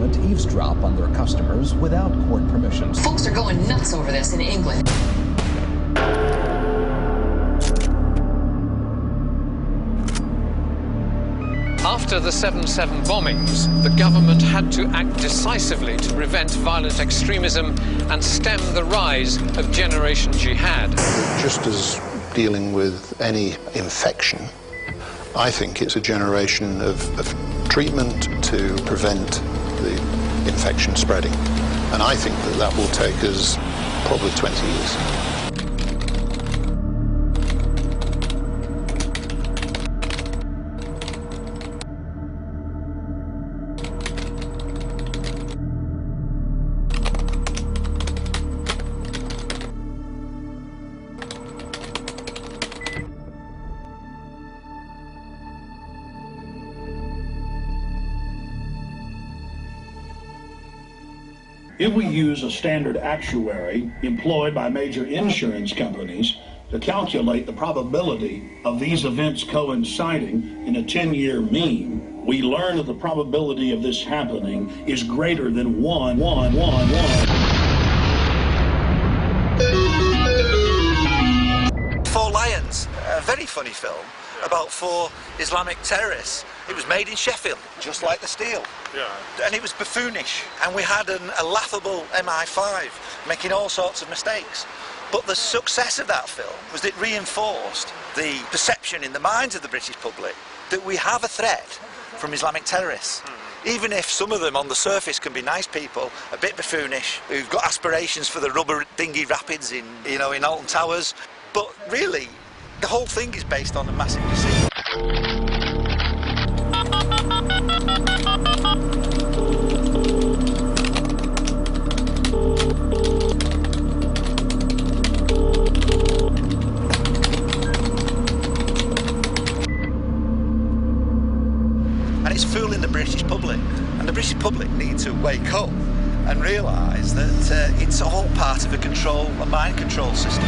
government eavesdrop on their customers without court permission. Folks are going nuts over this in England. After the 7/7 bombings, the government had to act decisively to prevent violent extremism and stem the rise of Generation Jihad. Just as dealing with any infection, I think it's a generation of treatment to prevent the infection spreading. And I think that that will take us probably 20 years. If we use a standard actuary employed by major insurance companies to calculate the probability of these events coinciding in a 10-year mean, we learn that the probability of this happening is greater than 1. Four Lions, a very funny film about 4 Islamic terrorists. It was made in Sheffield, just like the steel. Yeah. And it was buffoonish. And we had a laughable MI5 making all sorts of mistakes. But the success of that film was that it reinforced the perception in the minds of the British public that we have a threat from Islamic terrorists. Even if some of them on the surface can be nice people, a bit buffoonish, who've got aspirations for the rubber dinghy rapids in Alton Towers. But really, the whole thing is based on a massive deceit. And it's fooling the British public. And the British public need to wake up and realise that it's all part of a mind control system.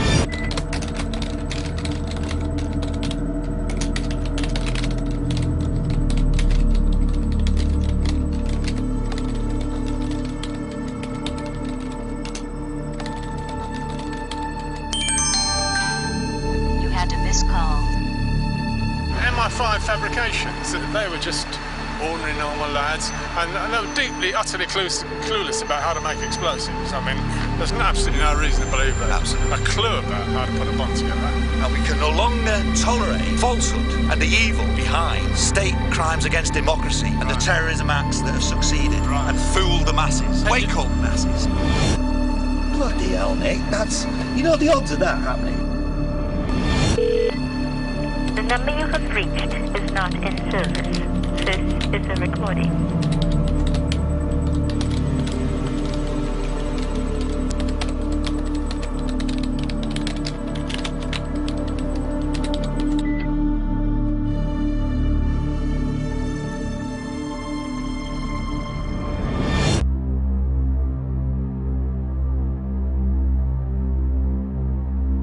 MI5 fabrications, they were just ordinary normal lads, and they were deeply, utterly clueless about how to make explosives. I mean, there's absolutely no reason to believe that. A clue about how to put a bomb together. And we can no longer tolerate falsehood and the evil behind state crimes against democracy and the terrorism acts that have succeeded and fooled the masses. Wake up, masses. Bloody hell, Nick, that's... You know the odds of that happening? The number you have reached is not in service. This is a recording.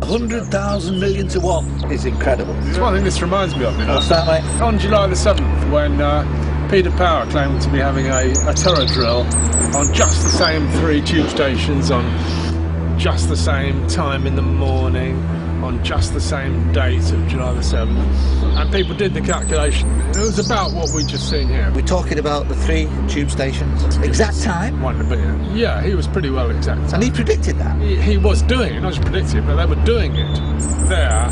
$100,000 million to 1 is incredible. It's one thing this reminds me of. What's that, mate? On July the 7th, when Peter Power claimed to be having a terror drill on just the same 3 tube stations, on just the same time in the morning, on just the same date of July the 7th, and people did the calculation. It was about what we've just seen here. We're talking about the 3 tube stations. Exact time? 1 in a billion. Yeah, he was pretty well exact. And he predicted that? He was doing it, not just predicting, but they were doing it there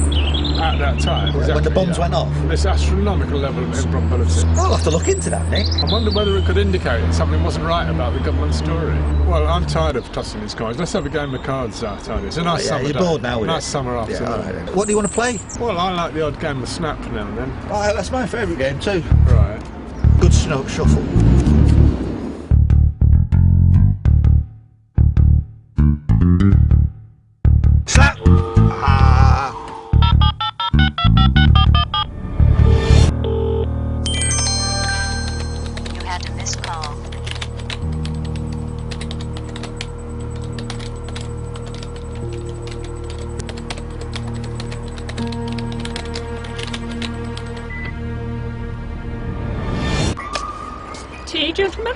at that time. Exactly, when the bombs went off? This astronomical level of improbability. I'll have to look into that, Nick. I wonder whether it could indicate that something wasn't right about the government story. Well, I'm tired of tossing these coins. Let's have a game of cards, Tony. It's a nice summer day. You're bored now, nice summer afternoon. Yeah, right. What do you want to play? Well, I like the odd game of Snap now and then. Oh, that's my favourite game too. Right. Good shuffle. Snap! You had a missed call. Tea, gentlemen?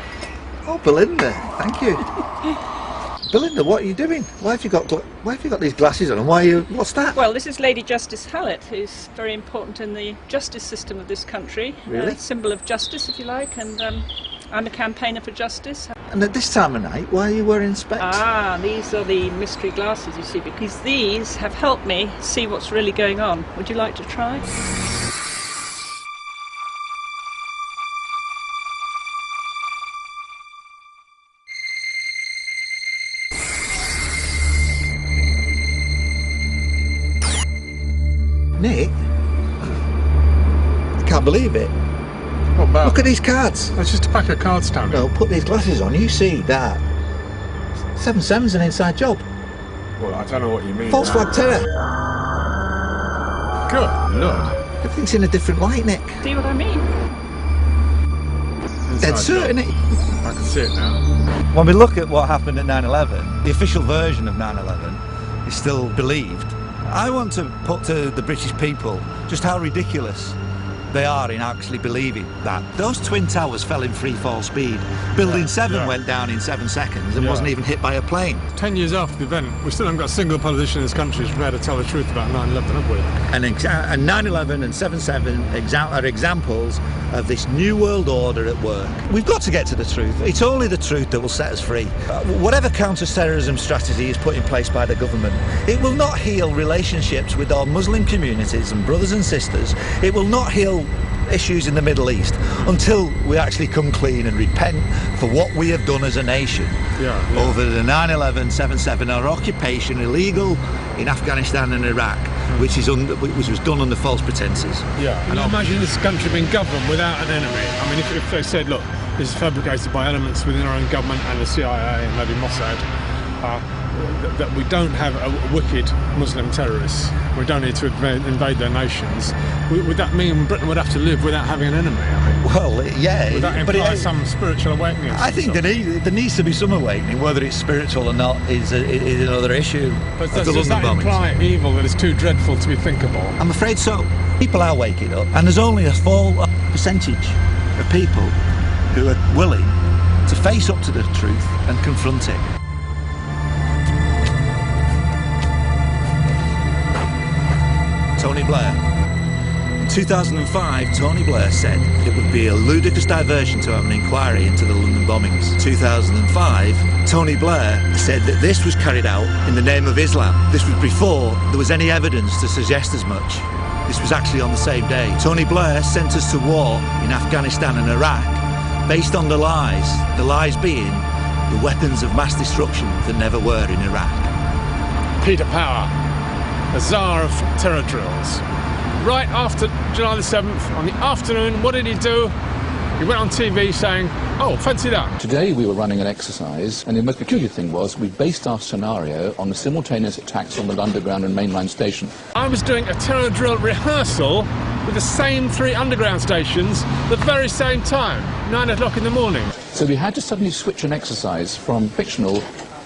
Oh, Belinda, thank you. Belinda, what are you doing? Why have you got these glasses on? And what's that? Well, this is Lady Justice Hallett, who's very important in the justice system of this country. Really? A symbol of justice, if you like, and I'm a campaigner for justice. And at this time of night, why are you wearing specs? Ah, these are the mystery glasses, you see, because these have helped me see what's really going on. Would you like to try? Nick, I can't believe it. What about? Look at these cards. That's just a pack of cards, Tony. No, put these glasses on. You see that? 7-7's an inside job. Well, I don't know what you mean. False flag terror. Good Lord. Everything's in a different light, Nick. See what I mean? Dead certain, Nick. I can see it now. When we look at what happened at 9/11, the official version of 9/11 is still believed. I want to put to the British people just how ridiculous they are in actually believing that. Those twin towers fell in free fall speed. Building 7 went down in 7 seconds and wasn't even hit by a plane. 10 years after the event, we still haven't got a single politician in this country who's prepared to tell the truth about 9/11, have we? And 9/11 and 7/7 are examples of this new world order at work. We've got to get to the truth. It's only the truth that will set us free. Whatever counter-terrorism strategy is put in place by the government, it will not heal relationships with our Muslim communities and brothers and sisters. It will not heal issues in the Middle East until we actually come clean and repent for what we have done as a nation over the 9/11, 7/7, our occupation illegal in Afghanistan and Iraq, which was done under false pretences. Yeah. Can you imagine this country being governed without an enemy? I mean, if they said, look, this is fabricated by elements within our own government and the CIA and maybe Mossad, that we don't have a wicked Muslim terrorists, we don't need to invade their nations, would that mean Britain would have to live without having an enemy? I mean, well, yeah. Would that imply some spiritual awakening? I think there needs to be some awakening. Whether it's spiritual or not is another issue. But does that imply evil that is too dreadful to be thinkable? I'm afraid so. People are waking up, and there's only a small percentage of people who are willing to face up to the truth and confront it. Tony Blair. In 2005, Tony Blair said it would be a ludicrous diversion to have an inquiry into the London bombings. 2005, Tony Blair said that this was carried out in the name of Islam. This was before there was any evidence to suggest as much. This was actually on the same day. Tony Blair sent us to war in Afghanistan and Iraq based on the lies being the weapons of mass destruction that never were in Iraq. Peter Power, a czar of terror drills. Right after July the 7th, on the afternoon, what did he do? He went on TV saying, oh, fancy that. Today we were running an exercise, and the most peculiar thing was we based our scenario on the simultaneous attacks on the underground and mainline station. I was doing a terror drill rehearsal with the same 3 underground stations the very same time, 9 o'clock in the morning. So we had to suddenly switch an exercise from fictional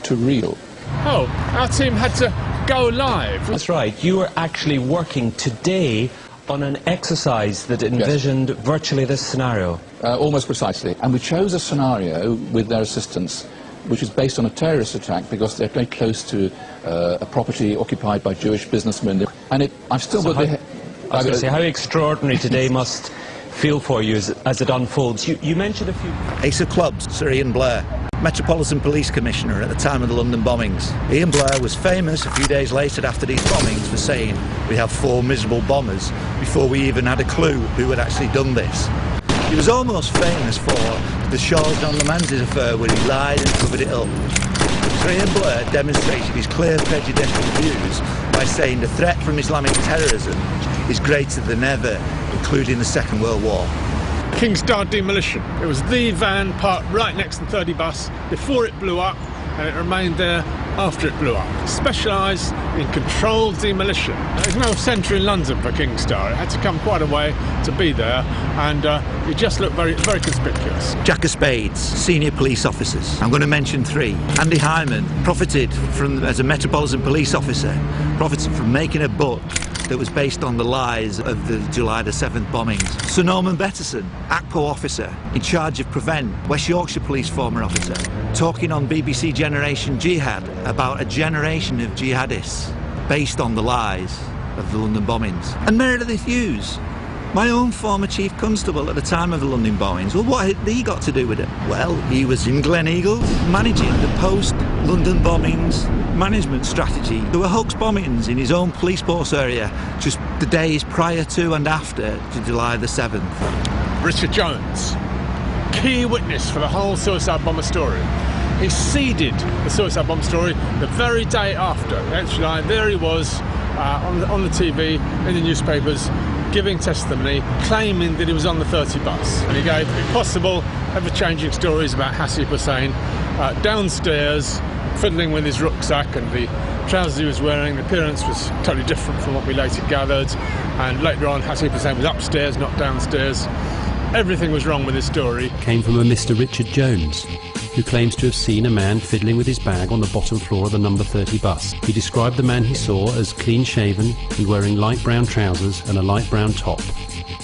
to real. Oh, our team had to go live. That's right. You were actually working today on an exercise that envisioned virtually this scenario. Almost precisely. And we chose a scenario with their assistance which is based on a terrorist attack because they're very close to a property occupied by Jewish businessmen. And I've still got the... I was going to say, how extraordinary today must feel for you as it unfolds. You mentioned a few... Ace of Clubs, Sir Ian Blair, Metropolitan Police Commissioner at the time of the London bombings. Ian Blair was famous a few days later after these bombings for saying we have 4 miserable bombers before we even had a clue who had actually done this. He was almost famous for the Charles John Lamanz's affair where he lied and covered it up. Sir Ian Blair demonstrated his clear prejudicial views by saying the threat from Islamic terrorism is greater than ever, including the Second World War. Kingstar Demolition. It was the van parked right next to the 30 bus before it blew up, and it remained there after it blew up. Specialised in controlled demolition. There's no centre in London for Kingstar. It had to come quite a way to be there, and it just looked very, very conspicuous. Jack of Spades, senior police officers. I'm going to mention 3. Andy Hyman profited from, as a Metropolitan Police officer, profited from making a book that was based on the lies of the July the 7th bombings. Sir Norman Betterson, ACPO officer in charge of Prevent, West Yorkshire Police former officer, talking on BBC Generation Jihad about a generation of jihadists based on the lies of the London bombings. And Meredith Hughes, my own former chief constable at the time of the London bombings. Well, what had he got to do with it? Well, he was in Gleneagles managing the post-London bombings management strategy. There were hoax bombings in his own police force area just the days prior to and after July the 7th. Richard Jones, key witness for the whole suicide bomber story. He seeded the suicide bomber story the very day after. Actually, there he was on the TV, in the newspapers, giving testimony, claiming that he was on the 30 bus. And he gave impossible, ever-changing stories about Hasib Hussain downstairs, fiddling with his rucksack, and the trousers he was wearing, the appearance was totally different from what we later gathered. And later on, Hasib Hussain was upstairs, not downstairs. Everything was wrong with his story. Came from a Mr. Richard Jones, who claims to have seen a man fiddling with his bag on the bottom floor of the number 30 bus. He described the man he saw as clean-shaven and wearing light brown trousers and a light brown top.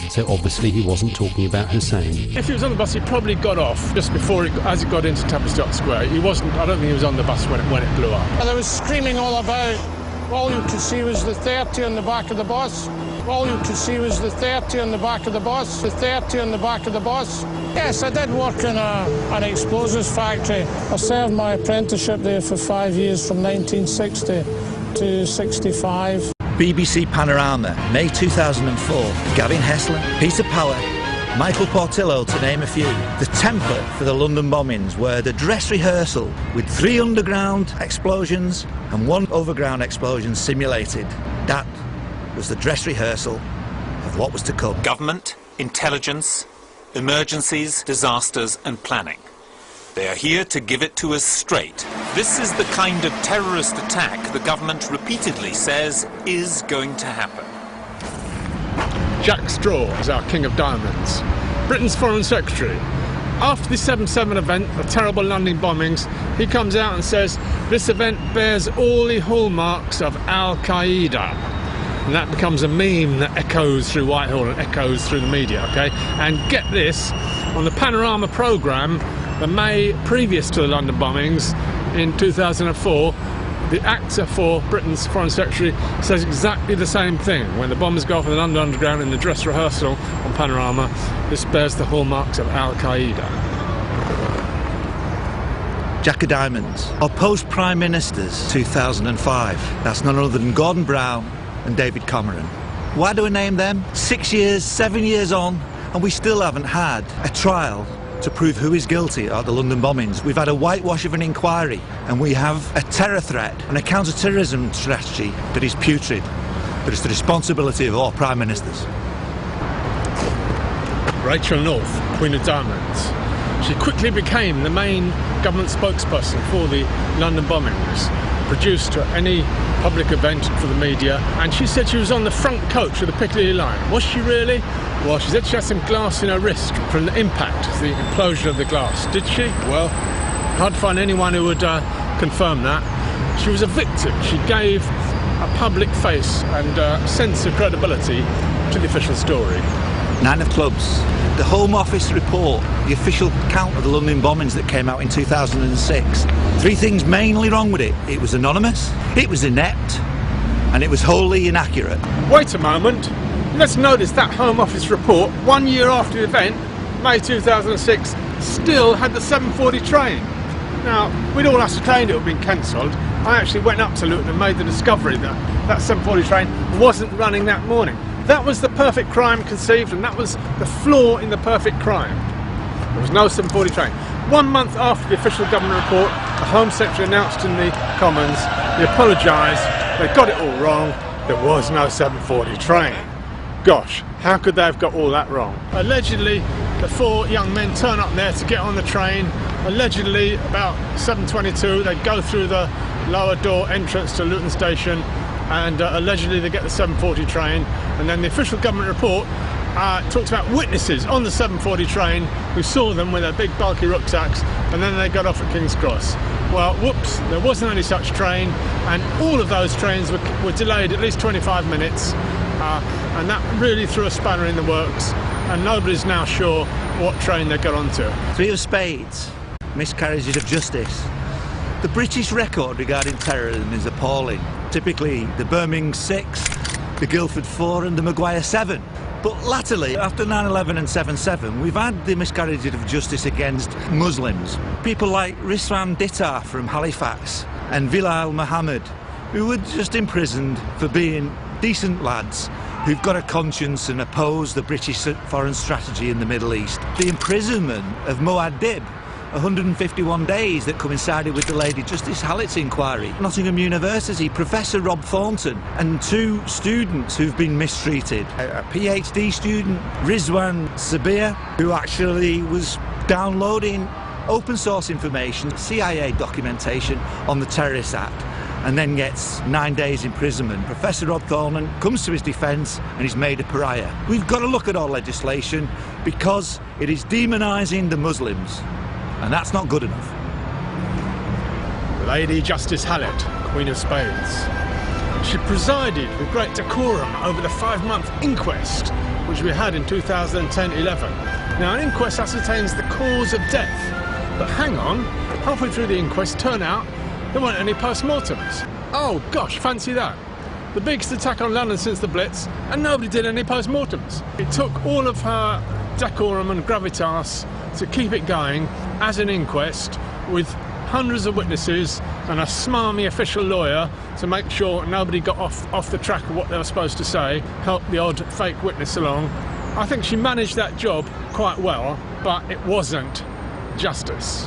So obviously he wasn't talking about Hussain. If he was on the bus, he probably got off just before, as he got into Tavistock Square. He wasn't. I don't think he was on the bus when it blew up. Well, there was screaming all about. All you could see was the 30 on the back of the bus. All you could see was the 30 on the back of the bus. The 30 on the back of the bus. Yes, I did work in an explosives factory. I served my apprenticeship there for 5 years, from 1960 to 65. BBC Panorama, May 2004. Gavin Hessler, Peter Power, Michael Portillo, to name a few. The template for the London bombings were the dress rehearsal with 3 underground explosions and 1 overground explosion simulated. That was the dress rehearsal of what was to come. Government, intelligence, emergencies, disasters and planning. They are here to give it to us straight. This is the kind of terrorist attack the government repeatedly says is going to happen. Jack Straw is our King of Diamonds, Britain's Foreign Secretary. After the 7/7 event, the terrible London bombings, he comes out and says this event bears all the hallmarks of Al-Qaeda. And that becomes a meme that echoes through Whitehall and echoes through the media, okay? And get this, on the Panorama programme, the May previous to the London bombings in 2004, the actor for Britain's Foreign Secretary says exactly the same thing. When the bombers go off in the London Underground in the dress rehearsal on Panorama, this bears the hallmarks of Al-Qaeda. Jack of Diamonds, our post-Prime Ministers 2005. That's none other than Gordon Brown and David Cameron. Why do we name them? 6 years, 7 years on, and we still haven't had a trial to prove who is guilty of the London bombings. We've had a whitewash of an inquiry, and we have a terror threat and a counter-terrorism strategy that is putrid, that is the responsibility of all Prime Ministers. Rachel North, Queen of Diamonds. She quickly became the main government spokesperson for the London bombings, produced at any public event for the media, and she said she was on the front coach of the Piccadilly line. Was she really? Well, she said she had some glass in her wrist from the impact, the implosion of the glass. Did she? Well, hard to find anyone who would confirm that. She was a victim. She gave a public face and a sense of credibility to the official story. 9 of Clubs, the Home Office report, the official count of the London bombings that came out in 2006. 3 things mainly wrong with it. It was anonymous, it was inept, and it was wholly inaccurate. Wait a moment. Let's notice that Home Office report, 1 year after the event, May 2006, still had the 7:40 train. Now, we'd all ascertained it had been cancelled. I actually went up to Luton and made the discovery that that 7:40 train wasn't running that morning. That was the perfect crime conceived, and that was the flaw in the perfect crime. There was no 7:40 train. 1 month after the official government report, the Home Secretary announced in the Commons, he apologised, they got it all wrong, there was no 7:40 train. Gosh, how could they have got all that wrong? Allegedly, the 4 young men turn up there to get on the train. Allegedly, about 7:22, they go through the lower door entrance to Luton Station, and allegedly they get the 7:40 train, and then the official government report talked about witnesses on the 740 train who saw them with their big bulky rucksacks, and then they got off at King's Cross. Well, whoops, there wasn't any such train, and all of those trains were delayed at least 25 minutes, and that really threw a spanner in the works, and nobody's now sure what train they got onto. 3 of spades, miscarriages of justice. The British record regarding terrorism is appalling. Typically the Birmingham 6, the Guildford 4 and the Maguire 7. But latterly, after 9/11 and 7/7, we've had the miscarriages of justice against Muslims. People like Rizwan Dittar from Halifax and Bilal Muhammad, who were just imprisoned for being decent lads who've got a conscience and oppose the British foreign strategy in the Middle East. The imprisonment of Muad'Dib, 151 days, that coincided with the Lady Justice Hallett's inquiry. Nottingham University, Professor Rob Thornton, and 2 students who've been mistreated. A PhD student, Rizwan Sabir, who actually was downloading open source information, CIA documentation on the Terrorist Act, and then gets 9 days imprisonment. Professor Rob Thornton comes to his defence and he's made a pariah. We've got to look at our legislation because it is demonising the Muslims. And that's not good enough. Lady Justice Hallett, Queen of Spades. She presided with great decorum over the 5-month inquest which we had in 2010-11. Now, an inquest ascertains the cause of death, but hang on, halfway through the inquest, turn out there weren't any post-mortems. Oh gosh, fancy that. The biggest attack on London since the Blitz, and nobody did any post-mortems. It took all of her decorum and gravitas to keep it going as an inquest with hundreds of witnesses and a smarmy official lawyer to make sure nobody got off the track of what they were supposed to say, help the odd fake witness along. I think she managed that job quite well, but it wasn't justice.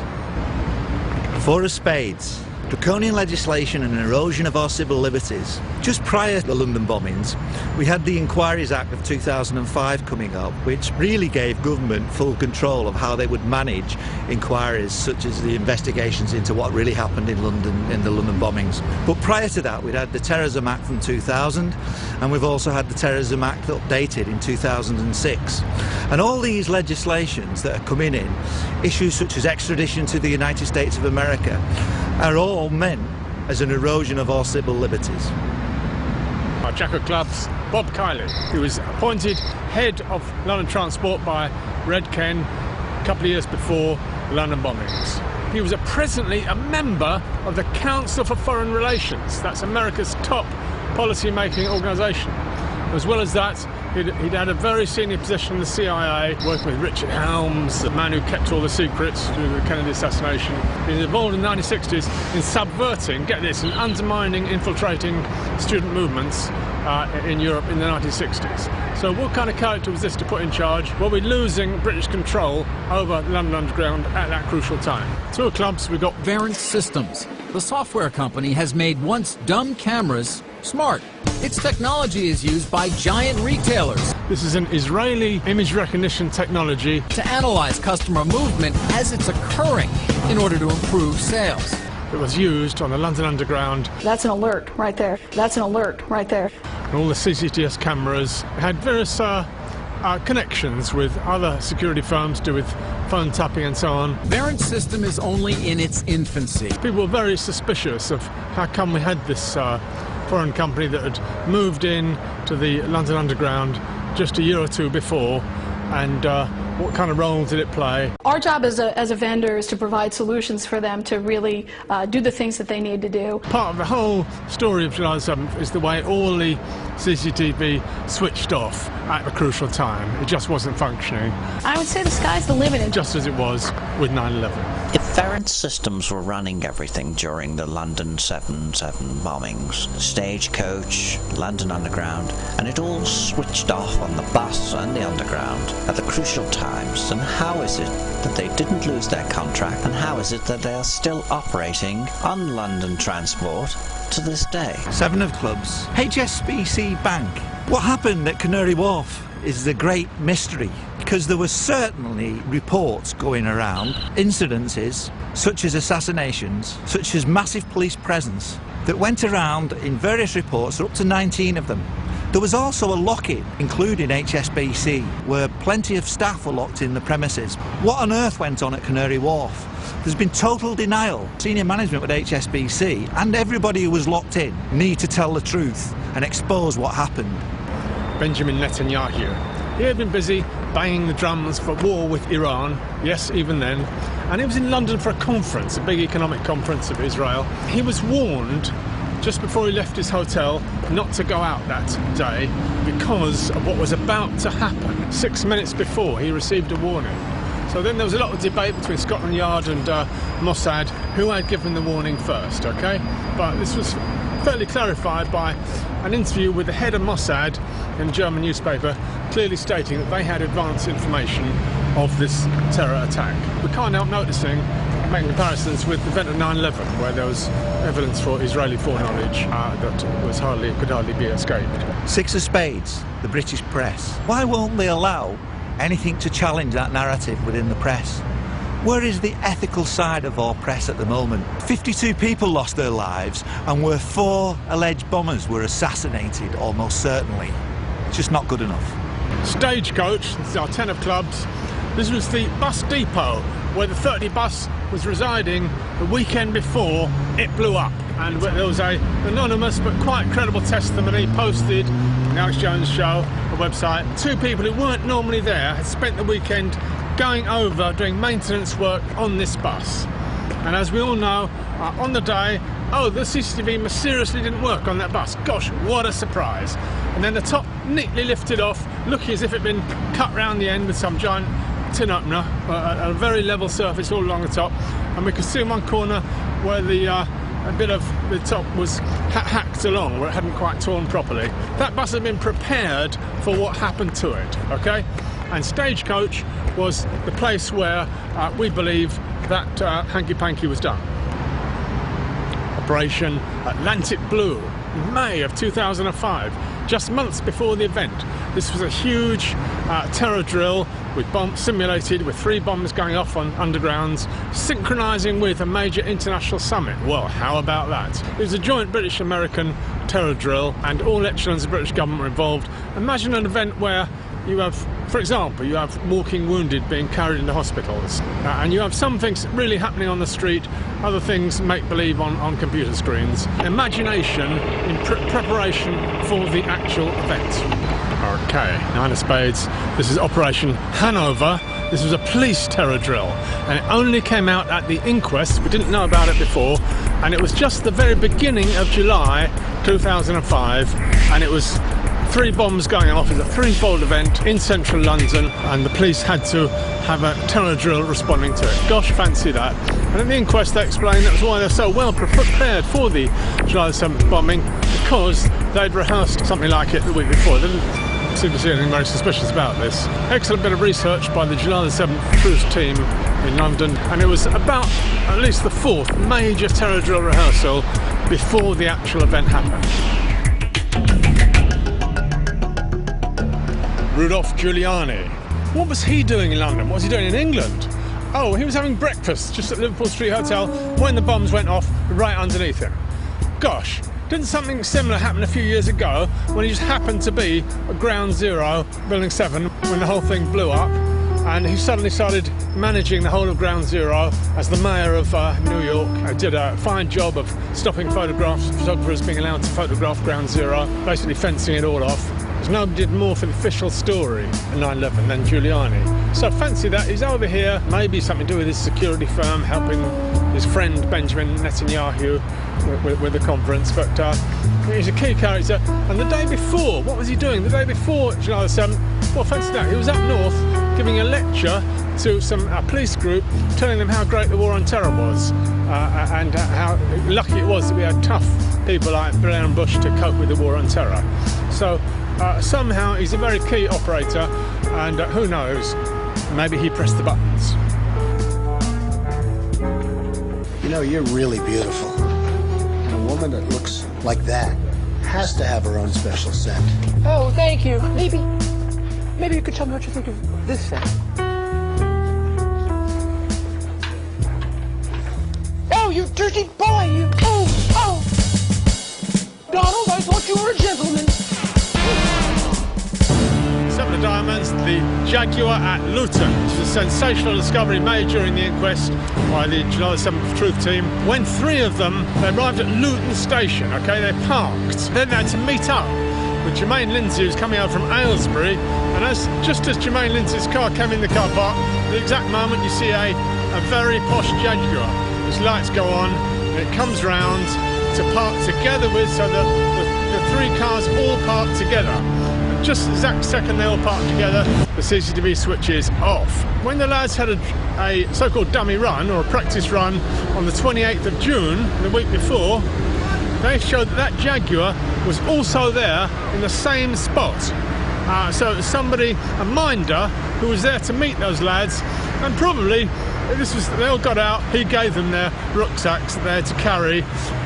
4 of spades. Draconian legislation and an erosion of our civil liberties. Just prior to the London bombings, we had the Inquiries Act of 2005 coming up, which really gave government full control of how they would manage inquiries, such as the investigations into what really happened in London in the London bombings. But prior to that, we'd had the Terrorism Act from 2000, and we've also had the Terrorism Act updated in 2006. And all these legislations that are coming in, issues such as extradition to the United States of America, are all meant as an erosion of our civil liberties. Our Jack of Clubs, Bob Kiley, who was appointed head of London Transport by Red Ken a couple of years before the London bombings. He was presently a member of the Council for Foreign Relations. That's America's top policy-making organisation. As well as that, he'd had a very senior position in the CIA, working with Richard Helms, the man who kept all the secrets through the Kennedy assassination. He was involved in the 1960s in subverting, get this, and undermining, infiltrating student movements in Europe in the 1960s. So what kind of character was this to put in charge? Well, we're losing British control over London Underground at that crucial time. 2 of clubs, we've got Verint Systems. The software company has made once dumb cameras smart. Its technology is used by giant retailers. This is an Israeli image recognition technology to analyze customer movement as it's occurring in order to improve sales. It was used on the London Underground. That's an alert right there. That's an alert right there. And all the CCTS cameras had various connections with other security firms to do with phone tapping and so on. Verint system is only in its infancy. People were very suspicious of how come we had this foreign company that had moved in to the London Underground just a year or 2 before, and what kind of role did it play? Our job as a vendor is to provide solutions for them to really do the things that they need to do. Part of the whole story of July 7th is the way all the CCTV switched off at a crucial time. It just wasn't functioning. I would say the sky's the limit. Just as it was with 9/11. If Verint Systems were running everything during the London 7/7 bombings, Stagecoach, London Underground, and it all switched off on the bus and the Underground at the crucial times, then how is it that they didn't lose their contract, and how is it that they are still operating on London Transport to this day? 7 of clubs. HSBC Bank. What happened at Canary Wharf is the great mystery, because there were certainly reports going around, incidences such as assassinations, such as massive police presence, that went around in various reports, up to 19 of them, There was also a lock-in, including HSBC, where plenty of staff were locked in the premises. What on earth went on at Canary Wharf? There's been total denial. Senior management with HSBC and everybody who was locked in need to tell the truth and expose what happened. Benjamin Netanyahu. He had been busy banging the drums for war with Iran, yes, even then, and he was in London for a conference, a big economic conference of Israel. He was warned just before he left his hotel not to go out that day because of what was about to happen. 6 minutes before, he received a warning. So then there was a lot of debate between Scotland Yard and Mossad who had given the warning first, okay? But this was fairly clarified by an interview with the head of Mossad in a German newspaper, clearly stating that they had advance information of this terror attack. We can't help noticing, making comparisons with the event of 9/11, where there was evidence for Israeli foreknowledge that could hardly be escaped. Six of spades, the British press. Why won't they allow anything to challenge that narrative within the press? Where is the ethical side of our press at the moment? 52 people lost their lives, and where 4 alleged bombers were assassinated, almost certainly. It's just not good enough. Stagecoach, this is our 10 of clubs. This was the bus depot where the 30 bus was residing the weekend before it blew up. And there was an anonymous but quite credible testimony posted on the Alex Jones Show, a website. 2 people who weren't normally there had spent the weekend going over doing maintenance work on this bus. And as we all know, on the day, the CCTV mysteriously didn't work on that bus. Gosh, what a surprise. And then the top neatly lifted off, looking as if it had been cut round the end with some giant tin opener, a very level surface all along the top. And we could see in one corner where a bit of the top was hacked along, where it hadn't quite torn properly. That bus had been prepared for what happened to it, okay? And Stagecoach was the place where we believe that hanky-panky was done. Operation Atlantic Blue, in May of 2005, just months before the event. This was a huge terror drill with bombs simulated, with 3 bombs going off on undergrounds, synchronising with a major international summit. Well, how about that? It was a joint British-American terror drill, and all echelons of the British government were involved. Imagine an event where you have, for example, you have walking wounded being carried into hospitals, and you have some things really happening on the street, other things make-believe on computer screens. Imagination in preparation for the actual event. Okay, 9 of spades. This is Operation Hanover. This was a police terror drill, and it only came out at the inquest. We didn't know about it before, and it was just the very beginning of July 2005, and it was 3 bombs going off. It was a 3-fold event in central London, and the police had to have a terror drill responding to it. Gosh, fancy that. And at the inquest they explained that was why they're so well prepared for the July 7th bombing, because they'd rehearsed something like it the week before. They didn't seem to see anything very suspicious about this. Excellent bit of research by the July 7th cruise team in London, and it was about at least the 4th major terror drill rehearsal before the actual event happened. Rudolph Giuliani. What was he doing in London? What was he doing in England? Oh, he was having breakfast just at Liverpool Street Hotel when the bombs went off right underneath him. Gosh, didn't something similar happen a few years ago when he just happened to be at Ground Zero, Building 7, when the whole thing blew up, and he suddenly started managing the whole of Ground Zero as the mayor of New York. Did a fine job of stopping photographers being allowed to photograph Ground Zero, basically fencing it all off. Nobody did more for the official story in 9/11 than Giuliani. So fancy that, he's over here, maybe something to do with his security firm, helping his friend Benjamin Netanyahu with the conference, but he's a key character. And the day before, what was he doing? The day before July 7th, well, fancy that, he was up north giving a lecture to some police group, telling them how great the war on terror was, and how lucky it was that we had tough people like Blair and Bush to cope with the war on terror. So somehow he's a very key operator, and who knows, maybe he pressed the buttons. You know, you're really beautiful. And a woman that looks like that has to have her own special scent. Oh, thank you. Maybe you could tell me what you think of this scent. Oh, you dirty boy, you! Oh! Donald, I thought you were a gentleman. the Jaguar at Luton, which is a sensational discovery made during the inquest by the July 7th Truth team. When 3 of them, they arrived at Luton station, okay, they parked. Then they had to meet up with Jermaine Lindsay, who's coming out from Aylesbury, and just as Jermaine Lindsay's car came in the car park, at the exact moment you see a very posh Jaguar. His lights go on, and it comes round to park together with, so the 3 cars all park together. And just the exact second they all park together, the CCTV switch is off. When the lads had a so-called dummy run, or a practice run, on the 28th of June, the week before, they showed that Jaguar was also there in the same spot. So it was somebody, a minder, who was there to meet those lads, and probably they all got out, he gave them their rucksacks there to carry.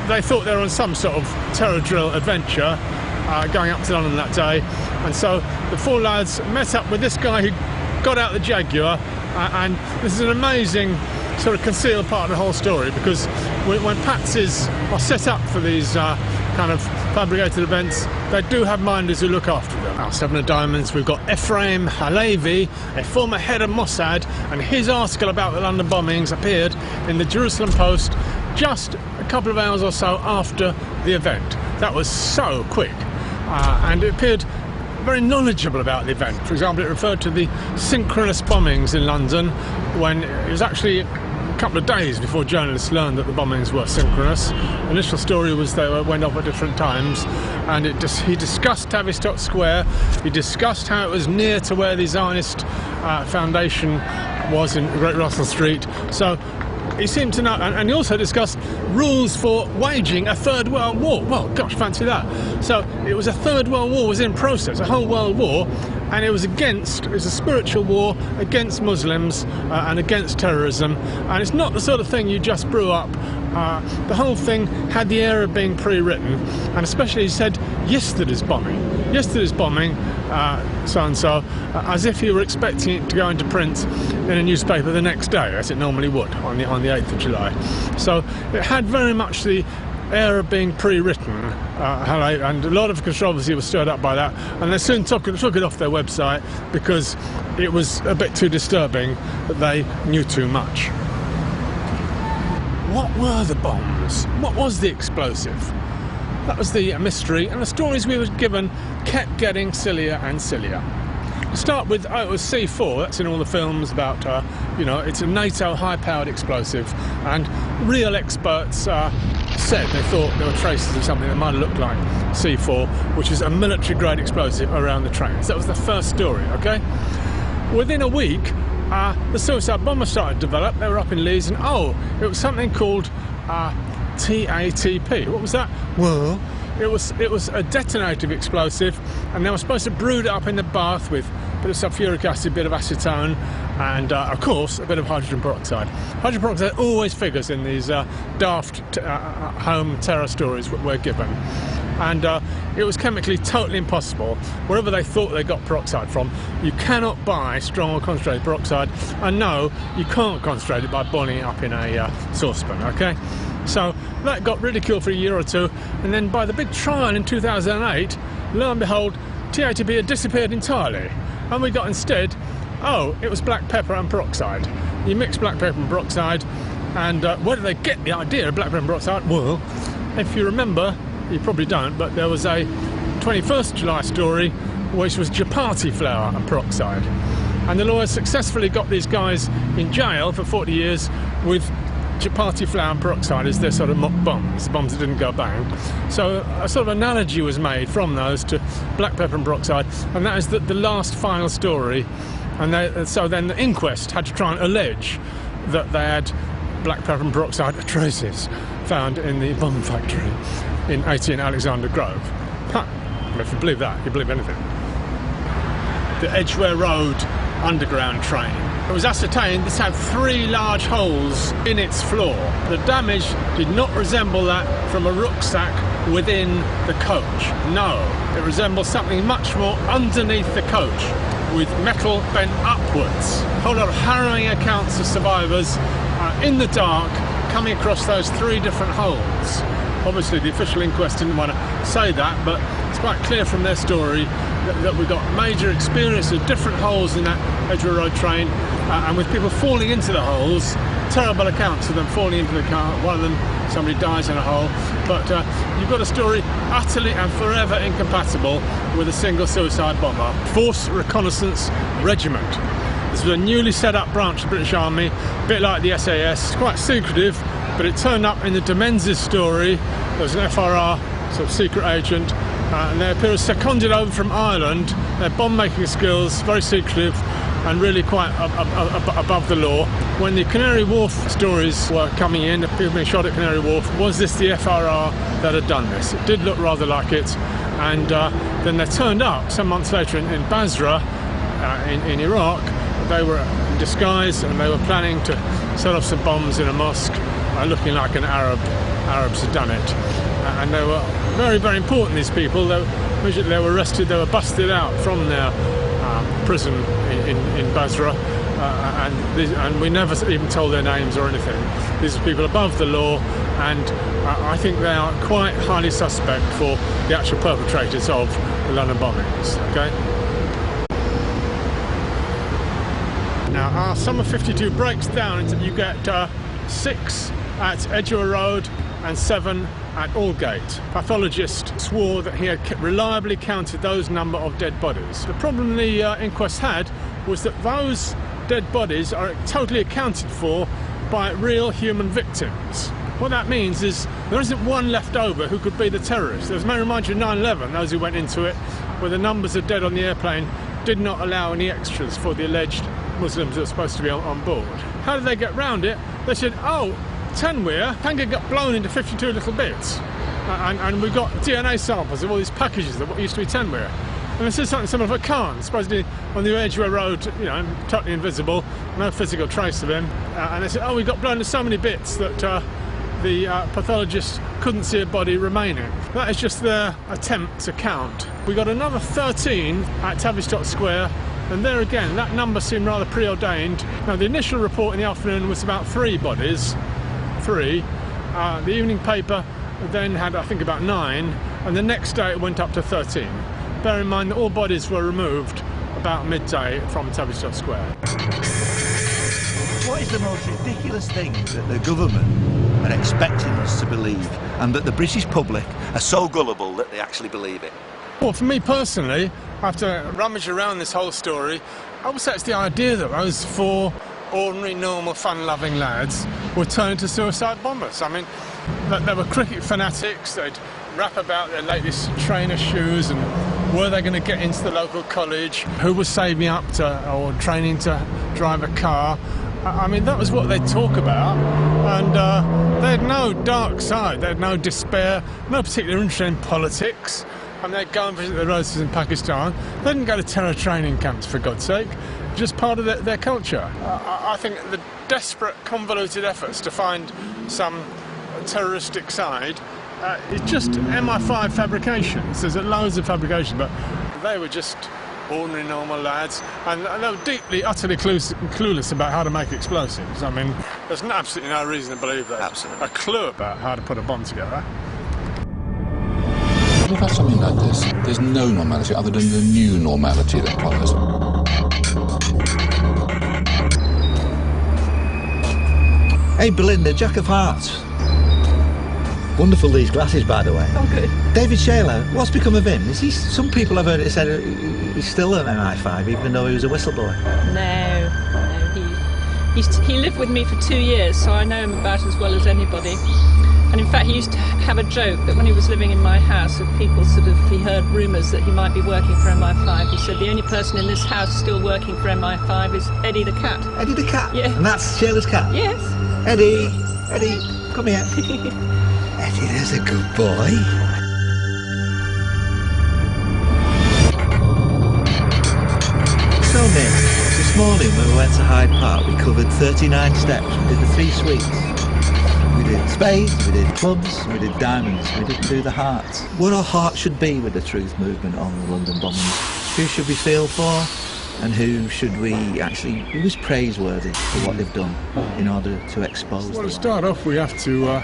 They thought they were on some sort of terror drill adventure going up to London that day, and so the 4 lads met up with this guy who got out the Jaguar, and this is an amazing sort of concealed part of the whole story, because when patsies are set up for these kind of fabricated events, they do have minders who look after them. Our 7 of Diamonds, we've got Ephraim Halevi, a former head of Mossad, and his article about the London bombings appeared in the Jerusalem Post just a couple of hours or so after the event. That was so quick, and it appeared very knowledgeable about the event. For example, it referred to the synchronous bombings in London, when it was actually a couple of days before journalists learned that the bombings were synchronous. The initial story was they went off at different times, and he discussed Tavistock Square, he discussed how it was near to where the Zionist Foundation was in Great Russell Street. So he seemed to know, and he also discussed rules for waging a Third World War. Well, gosh, fancy that. So it was a Third World War was in process, a whole world war, and it was a spiritual war against Muslims and against terrorism, and it's not the sort of thing you just brew up. The whole thing had the air of being pre-written, and especially he said yesterday's bombing, so-and-so, as if you were expecting it to go into print in a newspaper the next day, as it normally would on the 8th of July. So it had very much the air of being pre-written, and a lot of controversy was stirred up by that, and they soon took it off their website because it was a bit too disturbing that they knew too much. What were the bombs? What was the explosive? That was the mystery, and the stories we were given kept getting sillier and sillier. To start with, it was C4, that's in all the films about, it's a NATO high-powered explosive, and real experts said they thought there were traces of something that might have looked like C4, which is a military-grade explosive around the trains. That was the first story, okay? Within a week, the suicide bomber started to develop. They were up in Leeds, and it was something called TATP. What was that? Well, it was a detonative explosive, and they were supposed to brood it up in the bath with a bit of sulfuric acid, a bit of acetone, and of course a bit of hydrogen peroxide. Hydrogen peroxide always figures in these daft home terror stories we're given, and it was chemically totally impossible. Wherever they thought they got peroxide from, you cannot buy strong or concentrated peroxide, and no, you can't concentrate it by boiling it up in a saucepan, okay? So that got ridiculed for a year or two, and then by the big trial in 2008, lo and behold, TATP had disappeared entirely, and we got instead, it was black pepper and peroxide. You mix black pepper and peroxide, and where did they get the idea of black pepper and peroxide? Well, if you remember, you probably don't, but there was a 21st July story which was chapati flour and peroxide, and the lawyers successfully got these guys in jail for 40 years with chapati flour and peroxide as their sort of mock bombs that didn't go bang. So a sort of analogy was made from those to black pepper and peroxide, and that is the last final story. And so then the inquest had to try and allege that they had black pepper and peroxide traces found in the bomb factory in 18 Alexander Grove. If you believe that, you believe anything. The Edgware Road underground train. It was ascertained this had 3 large holes in its floor. The damage did not resemble that from a rucksack within the coach. No, it resembles something much more underneath the coach, with metal bent upwards. A whole lot of harrowing accounts of survivors in the dark coming across those 3 different holes. Obviously the official inquest didn't want to say that, but it's quite clear from their story that we got major experience of different holes in that Edgware Road train, and with people falling into the holes, terrible accounts of them falling into the car. One of them, somebody dies in a hole. But you've got a story utterly and forever incompatible with a single suicide bomber. Force Reconnaissance Regiment. This was a newly set up branch of the British Army, a bit like the SAS. It's quite secretive, but it turned up in the de Menzies story. There was an FRR, sort of secret agent, and they appear as seconded over from Ireland. Their bomb-making skills, very secretive, and really quite above the law. When the Canary Wharf stories were coming in, the people being shot at Canary Wharf, was this the FRR that had done this? It did look rather like it, and then they turned up some months later in Basra, in Iraq. They were in disguise, and they were planning to set off some bombs in a mosque, looking like an Arabs had done it. And they were very, very important, these people. They were arrested, they were busted out from their prison in Basra, and we never even told their names or anything. These are people above the law, and I think they are quite highly suspect for the actual perpetrators of the London bombings. Okay. Now, our summer 52 breaks down into you get 6 at Edgware Road and 7 at Aldgate. Pathologist swore that he had reliably counted those number of dead bodies. The problem the inquest had was that those dead bodies are totally accounted for by real human victims. What that means is there isn't one left over who could be the terrorist. There's may remind you of 9/11, those who went into it, where the numbers of dead on the airplane did not allow any extras for the alleged Muslims that were supposed to be on board. How did they get round it? They said, oh, Tenware can get blown into 52 little bits, and we've got DNA samples of all these packages of what used to be Tenware. And this is something similar for Khan, supposedly on the Edgware Road, you know, totally invisible, no physical trace of him. And they said, oh, we got blown into so many bits that the pathologist couldn't see a body remaining. That is just their attempt to count. We got another 13 at Tavistock Square, and there again, that number seemed rather preordained. Now, the initial report in the afternoon was about 3 bodies. 3. The evening paper then had, I think, about 9, and the next day it went up to 13. Bear in mind that all bodies were removed about midday from Tavistock Square. What is the most ridiculous thing that the government are expecting us to believe, and that the British public are so gullible that they actually believe it? Well, for me personally, after rummage around this whole story, I would say it's the idea that those 4 ordinary, normal, fun-loving lads were turned into suicide bombers. I mean, they were cricket fanatics. They'd rap about their latest trainer shoes and were they going to get into the local college, who was saving up to or training to drive a car. I mean, that was what they'd talk about, and they had no dark side, they had no despair, no particular interest in politics. And they'd go and visit their relatives in Pakistan. They didn't go to terror training camps, for God's sake. Just part of their culture. I think the desperate, convoluted efforts to find some terroristic side is just MI5 fabrications. There's loads of fabrication, but they were just ordinary, normal lads, and they were deeply, utterly clueless about how to make explosives. I mean, there's absolutely no reason to believe that. Absolutely. A clue about how to put a bomb together. We've had something like this. There's no normality other than the new normality that follows. Hey Belinda, Jack of Hearts. Wonderful these glasses, by the way. Oh, good. David Shayler, what's become of him? Is he? Some people have heard it said he's still an MI5, even though he was a whistleblower. No. He lived with me for 2 years, so I know him about as well as anybody. And in fact, he used to have a joke that when he was living in my house, if people he heard rumours that he might be working for MI5, he said the only person in this house still working for MI5 is Eddie the cat. Eddie the cat? Yeah. And that's Shayla's cat? Yes. Eddie, come here. Eddie, there's a good boy. So Nick, this morning when we went to Hyde Park, we covered 39 steps. We did the 3 sweets. We did spades, we did clubs, we did diamonds, we didn't do the hearts. What our heart should be with the truth movement on the London bombings. Who should we feel for, and who is praiseworthy for what they've done in order to expose Well, to start off, we have to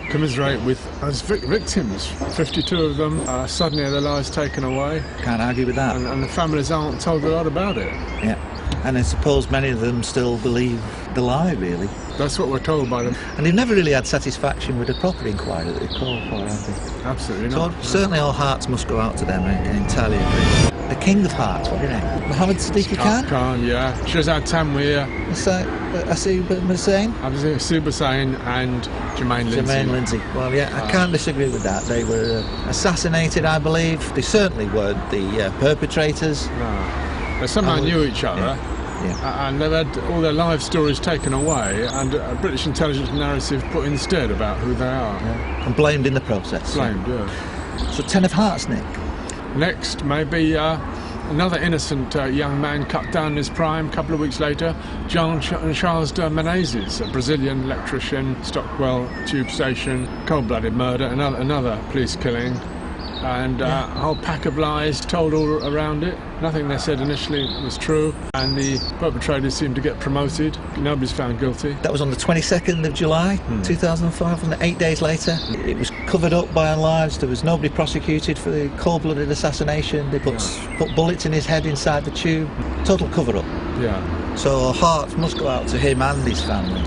commiserate with those victims. 52 of them suddenly had their lives taken away. Can't argue with that. And the families aren't told a lot about it. Yeah. And I suppose many of them still believe the lie, really. That's what we're told by them. And they've never really had satisfaction with the proper inquiry that they called for, have they? Absolutely not. So certainly all hearts must go out to them, I can entirely agree. The King of Hearts, what do you name? Mohammed Siddiqui Khan? Khan, yeah. Shazad Tanweer. Asub Hussain? Asub Hussain and Jermaine Lindsay. Jermaine Lindsay. Well, yeah, I can't disagree with that. They were assassinated, I believe. They certainly weren't the perpetrators. No. They somehow knew each other. Yeah. And they've had all their life stories taken away and a British intelligence narrative put instead about who they are. Yeah. And blamed in the process. Blamed, yeah. So 10 of Hearts, Nick. Next, maybe another innocent young man cut down in his prime. A couple of weeks later, Jean-Charles de Menezes, a Brazilian electrician, Stockwell tube station, cold-blooded murder, another police killing. And a whole pack of lies told all around it. Nothing they said initially was true, and the perpetrators seemed to get promoted. Nobody's found guilty. That was on the 22nd of July, 2005, and 8 days later. It was covered up by and large. There was nobody prosecuted for the cold-blooded assassination. They put bullets in his head inside the tube. Total cover-up. Yeah. So our hearts must go out to him and his family.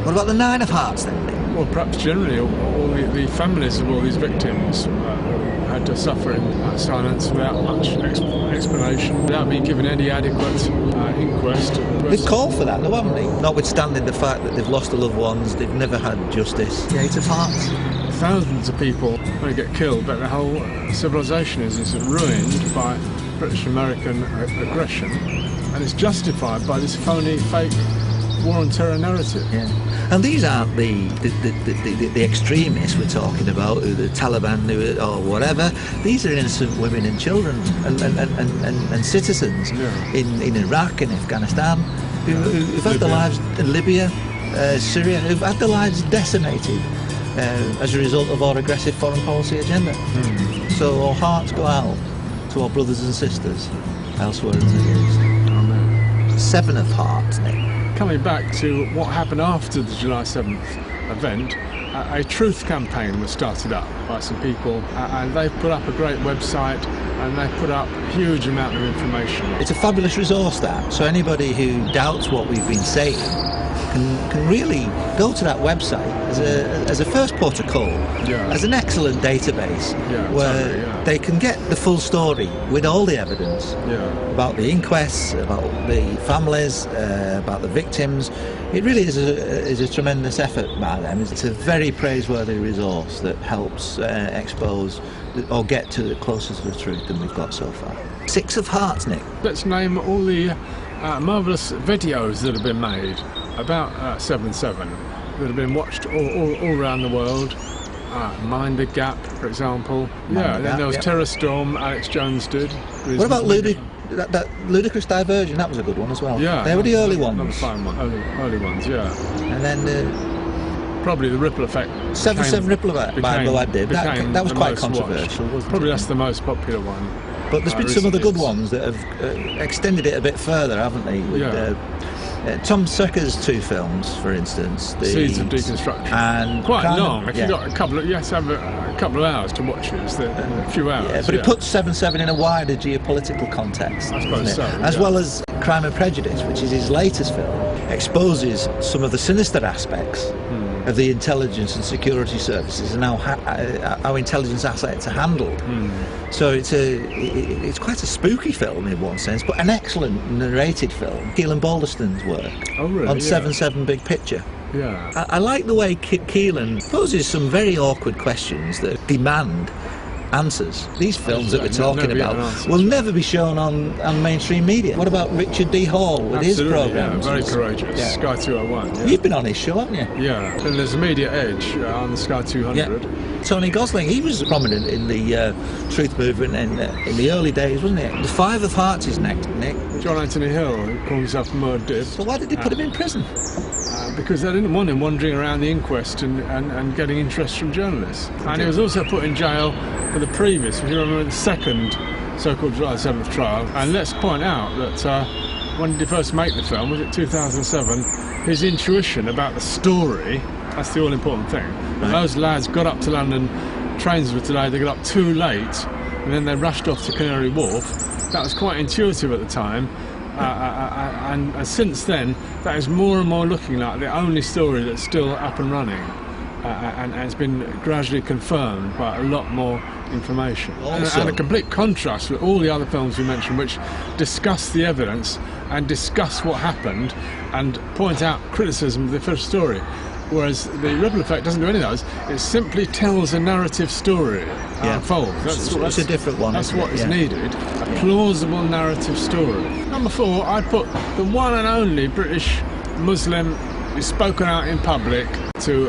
What about the 9 of Hearts then? Well, perhaps generally all the families of all these victims had to suffer in silence without much explanation, without being given any adequate inquest. They've called for that though, haven't they? Notwithstanding the fact that they've lost their loved ones, they've never had justice. The 8 of Hearts. Thousands of people may get killed, but the whole civilization is ruined by British-American aggression, and it's justified by this phony, fake war on terror narrative. Yeah. And these aren't the extremists we're talking about, the Taliban or whatever. These are innocent women and children and citizens in Iraq and Afghanistan who've had their lives in Libya, Syria, who've had their lives decimated as a result of our aggressive foreign policy agenda. So our hearts go out to our brothers and sisters elsewhere in the Middle East. Amen. 7 of Hearts, Nick. Coming back to what happened after the July 7th event, a truth campaign was started up by some people, and they put up a great website, and they put up a huge amount of information. It's a fabulous resource, that. So anybody who doubts what we've been saying can really go to that website as a first port of call, as an excellent database where they can get the full story with all the evidence about the inquests, about the families, about the victims. It really is a tremendous effort by them. It's a very praiseworthy resource that helps expose or get to closer to the truth than we've got so far. 6 of Hearts, Nick. Let's name all the marvellous videos that have been made about 7/7 that have been watched all around the world. Mind the Gap, for example. Then there was Kollerstrom, Alex Jones did. What about that Ludicrous Diversion, that was a good one as well. Yeah. They were the early ones. Another fine one. Early ones, yeah. And then... probably the Ripple Effect. 7 Ripple Effect by Bill Webb did. That was quite controversial, wasn't it? Probably that's the most popular one. But there's been some other good ones that have extended it a bit further, haven't they? With, Tom Sacker's 2 films, for instance, the Seeds of Deconstruction, and quite long. If you got a couple of, you have to have a couple of hours to watch it. It's a few hours. Yeah, but it puts 7/7 in a wider geopolitical context, I suppose so, as well as Crime and Prejudice, which is his latest film, exposes some of the sinister aspects of the intelligence and security services and how intelligence assets are handled. So it's quite a spooky film in one sense, but an excellent narrated film. Keelan Balderston's work on 7/7 Big Picture. Yeah. I like the way Keelan poses some very awkward questions that demand answers. These films that we're talking about will never be shown on mainstream media. What about Richard D. Hall with his programmes? Yeah, very courageous. Sky 201. Yeah. You've been on his show, haven't you? Yeah, and there's a Media Edge on Sky 200. Yeah. Tony Gosling, he was prominent in the truth movement in the early days, wasn't he? The 5 of Hearts is next, Nick. John Anthony Hill, who called himself Murd Dib. So why did they put him in prison? Because they didn't want him wandering around the inquest and getting interest from journalists. And he was also put in jail for the previous, if you remember, the second so-called July 7th trial. And let's point out that when did he first make the film? Was it 2007? His intuition about the story, that's the all-important thing. Right. Those lads got up to London, trains were delayed, they got up too late, and then they rushed off to Canary Wharf. That was quite intuitive at the time. And since then, that is more and more looking like the only story that's still up and running, and it's been gradually confirmed by a lot more information. And a complete contrast with all the other films we mentioned, which discuss the evidence and discuss what happened and point out criticism of the official story. Whereas the Ripple Effect doesn't do any of those. It simply tells a narrative story unfolds. That's a different one. That's what is needed. A plausible narrative story. Number 4, I put the one and only British Muslim who's spoken out in public to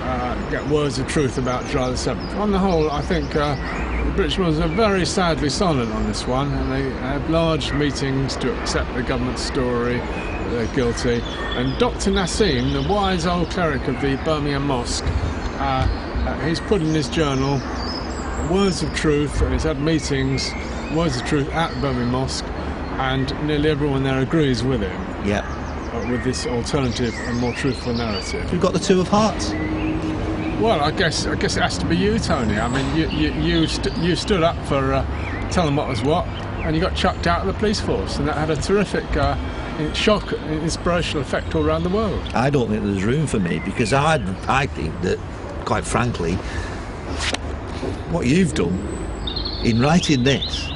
get words of truth about July the 7th. On the whole, I think the British Muslims are very sadly silent on this one, and they have large meetings to accept the government story. They're guilty. And Dr. Nassim, the wise old cleric of the Birmingham Mosque, he's put in his journal words of truth, and he's had meetings, words of truth at the Birmingham Mosque, and nearly everyone there agrees with him. Yeah. With this alternative and more truthful narrative. You've got the 2 of Hearts. Well, I guess it has to be you, Tony. I mean, you stood up for telling what was what, and you got chucked out of the police force, and that had a terrific shock, inspirational effect all around the world. I don't think there's room for me, because I think that, quite frankly, what you've done in writing this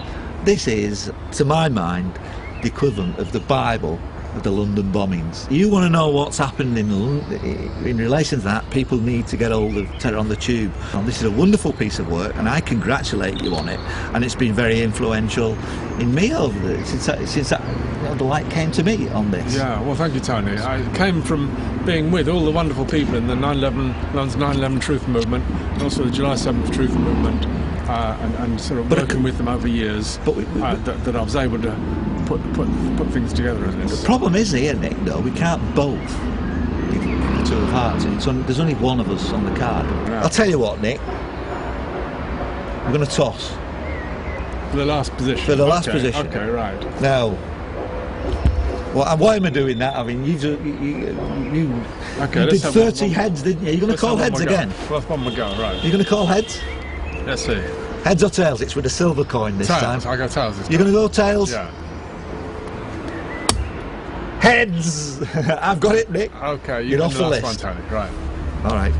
is, to my mind, the equivalent of the Bible of the London bombings. You want to know what's happened in relation to that, people need to get hold of Terror on the Tube. And this is a wonderful piece of work, and I congratulate you on it, and it's been very influential in me since the light came to me on this. Yeah, well, thank you, Tony. I came from being with all the wonderful people in the London's 9/11 Truth Movement, and also the July 7th Truth Movement, and sort of working with them over years, that I was able to put things together in this. The problem is here, Nick, though, we can't both give the 2 of Hearts. There's only one of us on the card. Yeah. I'll tell you what, Nick, I'm going to toss. For the last position? For the last position. Okay, right. Now, why am I doing that? I mean, you did 30 heads, didn't you? You're going to call heads again? Well, that's one more go, right. You're going to call heads? Let's see. Heads or tails? It's with a silver coin this time. I go tails this time. You're going to go tails? Yeah. Heads! I've got it, Nick. Okay, you're off the list. One, Tony. Right. All right.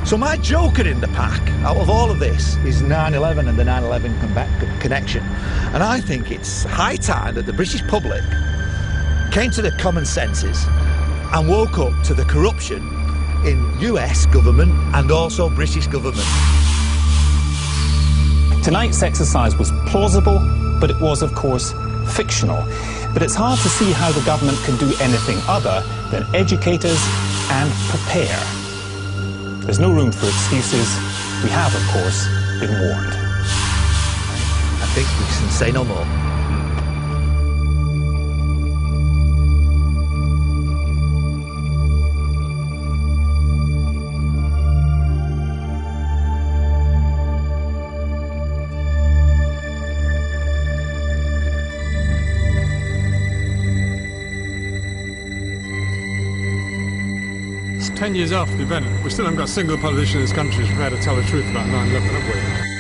So my joker in the pack, out of all of this, is 9/11 and the 9/11 connection. And I think it's high time that the British public came to their common senses and woke up to the corruption in US government and also British government. Tonight's exercise was plausible, but it was, of course, fictional. But it's hard to see how the government can do anything other than educate us and prepare. There's no room for excuses. We have, of course, been warned. I think we can say no more. It's 10 years after the event, we still haven't got a single politician in this country who's prepared to tell the truth about 9/11, have we?